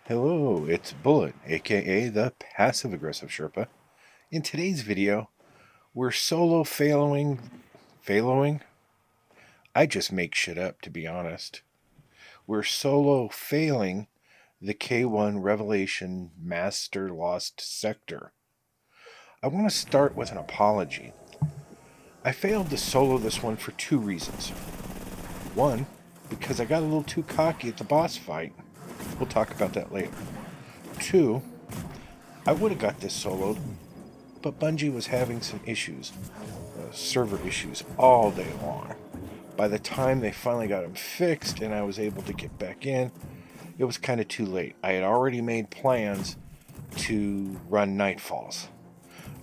Hello, it's Bullet, aka the Passive Aggressive Sherpa. In today's video, we're solo failing? I just make shit up, to be honest. We're solo failing the K1 Revelation Master Lost Sector. I want to start with an apology. I failed to solo this one for two reasons. One, because I got a little too cocky at the boss fight. We'll talk about that later. Two, I would have got this soloed, but Bungie was having some issues, server issues, all day long. By the time they finally got them fixed and I was able to get back in, it was kind of too late. I had already made plans to run Nightfalls.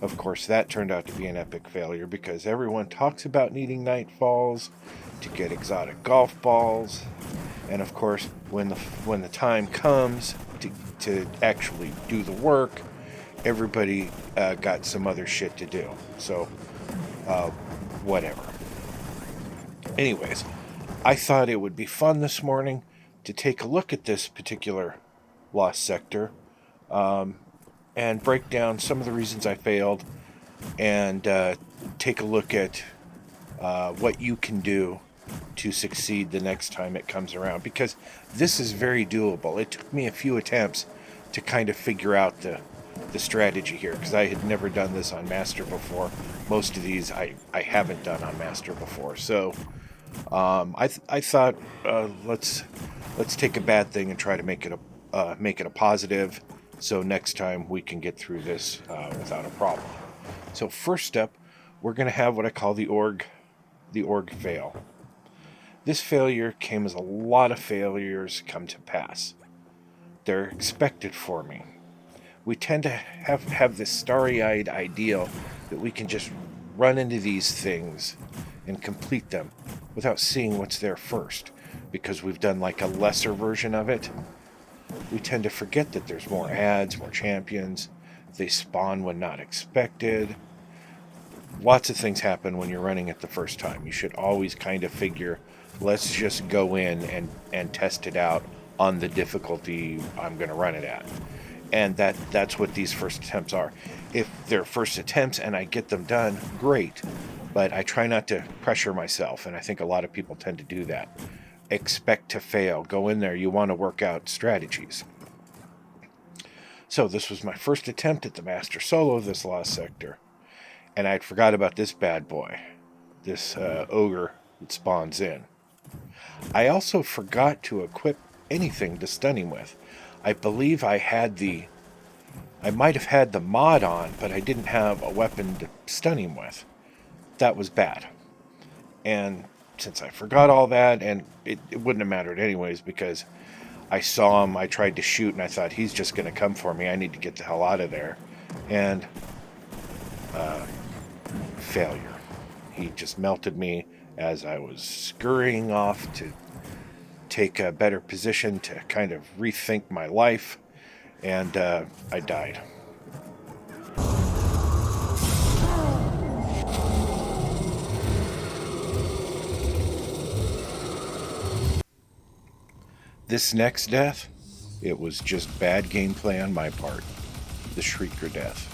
Of course, that turned out to be an epic failure because everyone talks about needing Nightfalls to get exotic golf balls, and of course, when the time comes to actually do the work, everybody got some other shit to do. So, whatever. Anyways, I thought it would be fun this morning to take a look at this particular lost sector and break down some of the reasons I failed and take a look at what you can do to succeed the next time it comes around, because this is very doable. It took me a few attempts to kind of figure out the strategy here, because I had never done this on Master before. Most of these I haven't done on Master before, so I thought let's take a bad thing and try to make it a positive, so next time we can get through this without a problem. So first step, we're going to have what I call the org fail. This failure came as a lot of failures come to pass. They're expected for me. We tend to have this starry-eyed ideal that we can just run into these things and complete them without seeing what's there first, because we've done like a lesser version of it. We tend to forget that there's more ads, more champions. They spawn when not expected. Lots of things happen when you're running it the first time. You should always kind of figure, let's just go in and test it out on the difficulty I'm going to run it at. And that's what these first attempts are. If they're first attempts and I get them done, great. But I try not to pressure myself, and I think a lot of people tend to do that. Expect to fail. Go in there. You want to work out strategies. So this was my first attempt at the Master Solo of this lost sector. And I'd forgot about this bad boy. This ogre that spawns in. I also forgot to equip anything to stun him with. I believe I might have had the mod on, but I didn't have a weapon to stun him with. That was bad. And since I forgot all that, and it wouldn't have mattered anyways, because I saw him, I tried to shoot, and I thought, he's just going to come for me. I need to get the hell out of there. And failure. He just melted me as I was scurrying off to take a better position to kind of rethink my life, and I died. This next death, it was just bad gameplay on my part. The Shrieker death.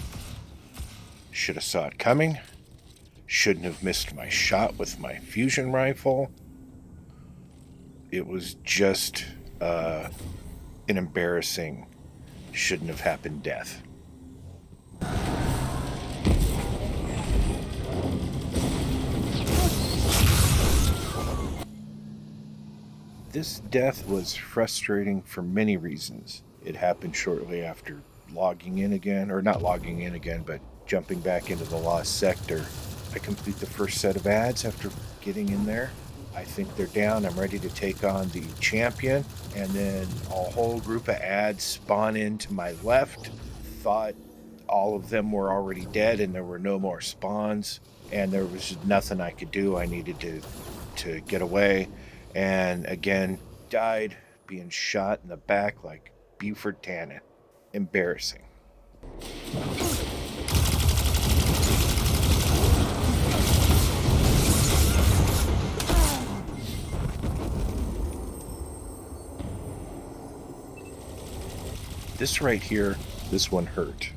Should have saw it coming. Shouldn't have missed my shot with my fusion rifle. It was just an embarrassing, shouldn't have happened death. This death was frustrating for many reasons. It happened shortly after logging in again, or not logging in again, but jumping back into the lost sector. I complete the first set of ads after getting in there. I think they're down. I'm ready to take on the champion, and then a whole group of ads spawn in to my left. Thought all of them were already dead and there were no more spawns, and there was nothing I could do. I needed to get away, and again died being shot in the back like Buford Tannen. Embarrassing. This right here, this one hurt.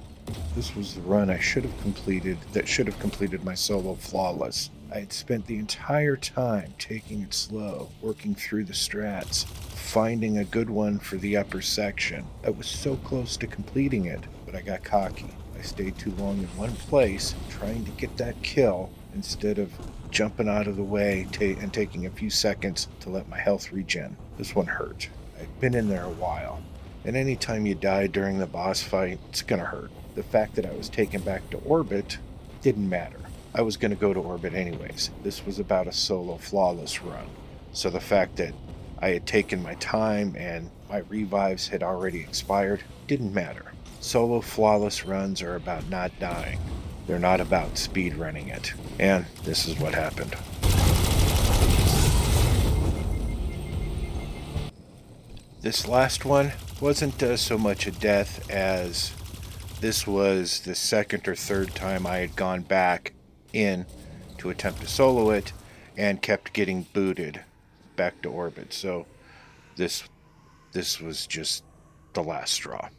This was the run I should have completed, that should have completed my solo flawless. I had spent the entire time taking it slow, working through the strats, finding a good one for the upper section. I was so close to completing it, but I got cocky. I stayed too long in one place, trying to get that kill, instead of jumping out of the way and taking a few seconds to let my health regen. This one hurt. I'd been in there a while, and any time you die during the boss fight, it's gonna hurt. The fact that I was taken back to orbit didn't matter. I was gonna go to orbit anyways. This was about a solo flawless run. So the fact that I had taken my time and my revives had already expired didn't matter. Solo flawless runs are about not dying. They're not about speed running it. And this is what happened. This last one wasn't so much a death as this was the second or third time I had gone back in to attempt to solo it and kept getting booted back to orbit. So this was just the last straw.